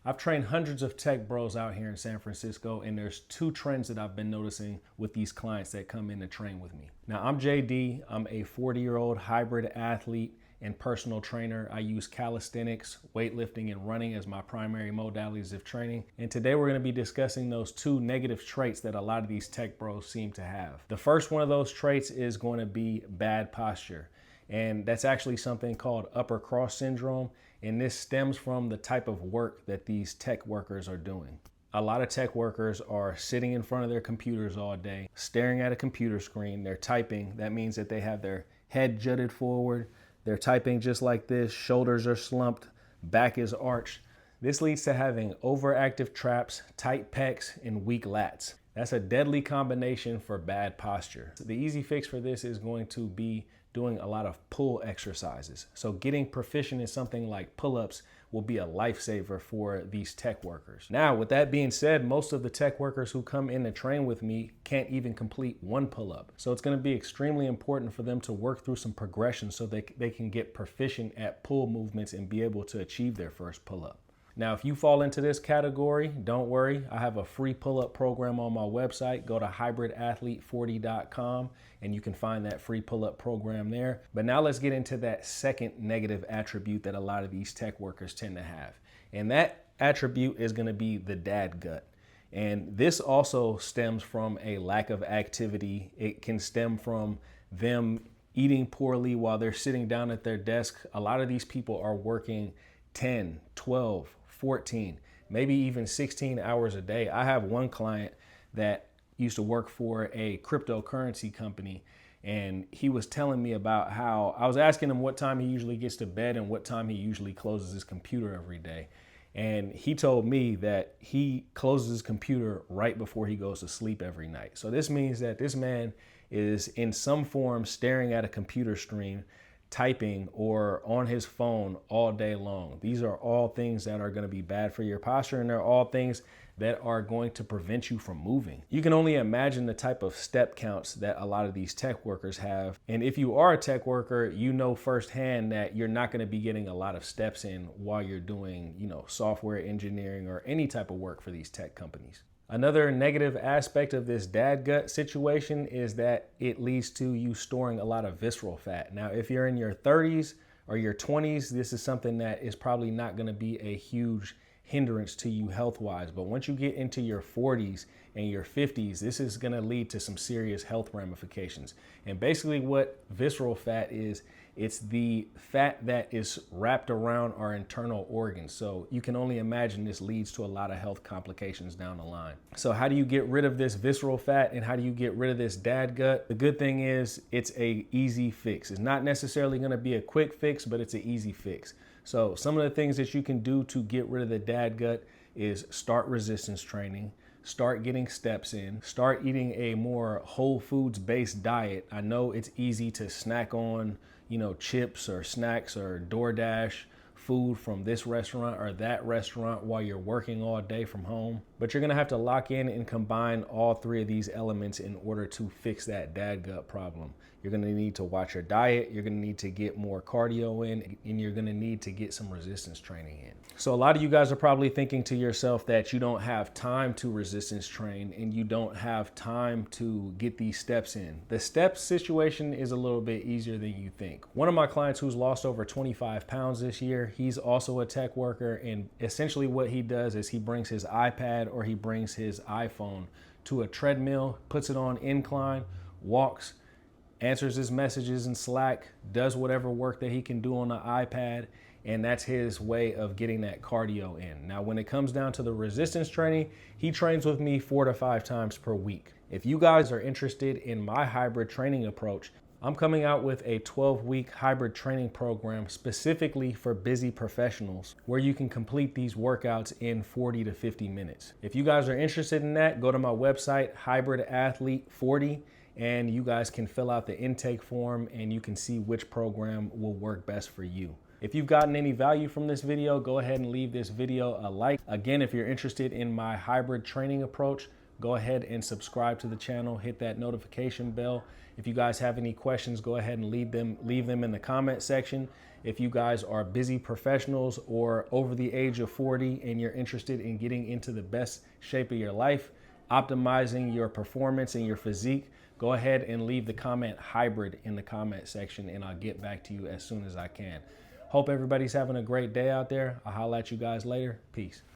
I've trained hundreds of tech bros out here in San Francisco, and there's two trends that I've been noticing with these clients that come in to train with me. Now, I'm JD. I'm a 40-year-old hybrid athlete and personal trainer. I use calisthenics, weightlifting, and running as my primary modalities of training. And today we're going to be discussing those two negative traits that a lot of these tech bros seem to have. The first one of those traits is going to be bad posture. And that's actually something called upper cross syndrome. And this stems from the type of work that these tech workers are doing. A lot of tech workers are sitting in front of their computers all day, staring at a computer screen. They're typing. That means that they have their head jutted forward. They're typing just like this. Shoulders are slumped. Back is arched. This leads to having overactive traps, tight pecs, and weak lats. That's a deadly combination for bad posture. The easy fix for this is going to be doing a lot of pull exercises. So getting proficient in something like pull-ups will be a lifesaver for these tech workers. Now, with that being said, most of the tech workers who come in to train with me can't even complete one pull-up. So it's gonna be extremely important for them to work through some progression so they can get proficient at pull movements and be able to achieve their first pull-up. Now, if you fall into this category, don't worry. I have a free pull-up program on my website. Go to hybridathlete40.com and you can find that free pull-up program there. But now let's get into that second negative attribute that a lot of these tech workers tend to have. And that attribute is going to be the dad gut. And this also stems from a lack of activity. It can stem from them eating poorly while they're sitting down at their desk. A lot of these people are working 10, 12, 14, maybe even 16 hours a day. I have one client that used to work for a cryptocurrency company, and he was telling me about how I was asking him what time he usually gets to bed and what time he usually closes his computer every day. And he told me that he closes his computer right before he goes to sleep every night. So this means that this man is in some form staring at a computer screen, typing or on his phone all day long. These are all things that are going to be bad for your posture, and they're all things that are going to prevent you from moving. You can only imagine the type of step counts that a lot of these tech workers have. And if you are a tech worker, you know firsthand that you're not going to be getting a lot of steps in while you're doing, software engineering or any type of work for these tech companies. Another negative aspect of this dad gut situation is that it leads to you storing a lot of visceral fat. Now, if you're in your 30s or your 20s, this is something that is probably not going to be a huge hindrance to you health-wise. But once you get into your 40s and your 50s, this is going to lead to some serious health ramifications. And basically what visceral fat is, it's the fat that is wrapped around our internal organs. So you can only imagine this leads to a lot of health complications down the line. So how do you get rid of this visceral fat and how do you get rid of this dad gut? The good thing is it's a easy fix. It's not necessarily going to be a quick fix, but it's an easy fix. So some of the things that you can do to get rid of the dad gut is start resistance training, start getting steps in, start eating a more whole foods based diet. I know it's easy to snack on, chips or snacks or DoorDash food from this restaurant or that restaurant while you're working all day from home. But you're gonna have to lock in and combine all three of these elements in order to fix that dad gut problem. You're gonna need to watch your diet, you're gonna need to get more cardio in, and you're gonna need to get some resistance training in. So a lot of you guys are probably thinking to yourself that you don't have time to resistance train and you don't have time to get these steps in. The steps situation is a little bit easier than you think. One of my clients who's lost over 25 pounds this year, he's also a tech worker, and essentially what he does is he brings his iPad or he brings his iPhone to a treadmill, puts it on incline, walks, answers his messages in Slack, does whatever work that he can do on the iPad, and that's his way of getting that cardio in. Now, when it comes down to the resistance training, he trains with me 4 to 5 times per week. If you guys are interested in my hybrid training approach, I'm coming out with a 12-week hybrid training program specifically for busy professionals where you can complete these workouts in 40 to 50 minutes. If you guys are interested in that, go to my website, hybridathlete40, and you guys can fill out the intake form and you can see which program will work best for you. If you've gotten any value from this video, go ahead and leave this video a like. Again, if you're interested in my hybrid training approach, go ahead and subscribe to the channel, hit that notification bell. If you guys have any questions, go ahead and leave them in the comment section. If you guys are busy professionals or over the age of 40 and you're interested in getting into the best shape of your life, optimizing your performance and your physique, go ahead and leave the comment hybrid in the comment section and I'll get back to you as soon as I can. Hope everybody's having a great day out there. I'll holler at you guys later. Peace.